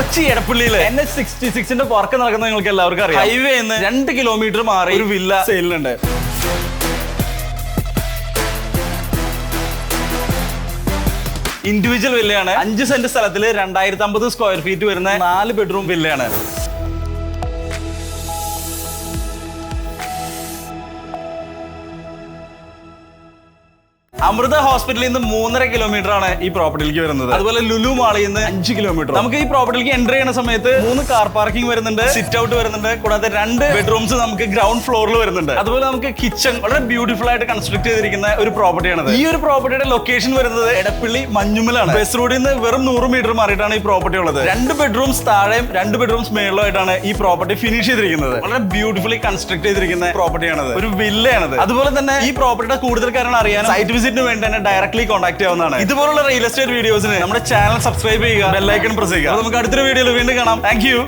Kochi എടപ്പള്ളിയിലെ NH66 work നടക്കുന്ന നിങ്ങൾക്ക് എല്ലാവർക്കും അറിയാം. ഹൈവേ 2 കിലോമീറ്റർ മാറി ഒരു വില്ല സെയിലുണ്ട്. ഇൻഡിവിജ്വൽ വില്ലയാണ്. 5 സെന്റ് സ്ഥലത്തിൽ 2050 സ്ക്വയർ ഫീറ്റ് വരുന്ന 4 ബെഡ്റൂം വില്ലയാണ്. അമൃത ഹോസ്പിറ്റലിൽ നിന്ന് 3.5 കിലോമീറ്റർ ആണ് ഈ പ്രോപ്പർട്ടിയിലേക്ക് വരുന്നത്. അതുപോലെ ലുലു മാളിൽ നിന്ന് 5 കിലോമീറ്റർ. നമുക്ക് ഈ പ്രോപ്പർട്ടിയിലേക്ക് എൻ്റർ ചെയ്യുന്ന സമയത്ത് 3 കാർ പാർക്കിംഗ് വരുന്നുണ്ട്, സിറ്റ് ഔട്ട് വരുന്നുണ്ട്, കൂടാതെ 2 ബെഡ്റൂംസ് നമുക്ക് ഗ്രൗണ്ട് ഫ്ലോറിൽ വരുന്നുണ്ട്. അതുപോലെ നമുക്ക് കിച്ചൺ വളരെ ബ്യൂട്ടിഫുൾ ആയിട്ട് കൺസ്ട്രക്ട് ചെയ്തിരിക്കുന്ന ഒരു പ്രോപ്പർട്ടിയാണ്. ഈ ഒരു പ്രോപ്പർട്ടിയുടെ ലൊക്കേഷൻ വരുന്നത് എടപ്പള്ളി മഞ്ഞുമലാണ്. ബസ് റോഡിൽ നിന്ന് വെറും 100 മീറ്റർ മാറിയിട്ടാണ് ഈ പ്രോപ്പർട്ടി ഉള്ളത്. 2 ബെഡ്റൂംസ് താഴെയും 2 ബെഡ്റൂംസ് മേളിലായിട്ടാണ് ഈ പ്രോപ്പർട്ടി ഫിനിഷ് ചെയ്തിരിക്കുന്നത്. വളരെ ബ്യൂട്ടിഫുള്ളി കൺസ്ട്രക്ട് ചെയ്തിരിക്കുന്ന പ്രോപ്പർട്ടിയാണത്. ഒരു വില്ലയാണത്. അതുപോലെ തന്നെ ഈ പ്രോപ്പർട്ടിയുടെ കൂടുതൽ കാര്യങ്ങൾ അറിയാൻ സൈറ്റ് വിസിറ്റിന് വേണ്ടി തന്നെ ഡയറക്ട്ലി കോൺടാക്ട് ചെയ്യാവുന്നതാണ്. ഇതുപോലുള്ള റിയൽ എസ്റ്റേറ്റ് വീഡിയോസിന് നമ്മുടെ ചാനൽ സബ്സ്ക്രൈബ് ചെയ്യുക, ബെൽ ഐക്കൺ പ്രസ് ചെയ്യുക. നമുക്ക് അടുത്തൊരു വീഡിയോയിൽ വീണ്ടും കാണാം. Thank you.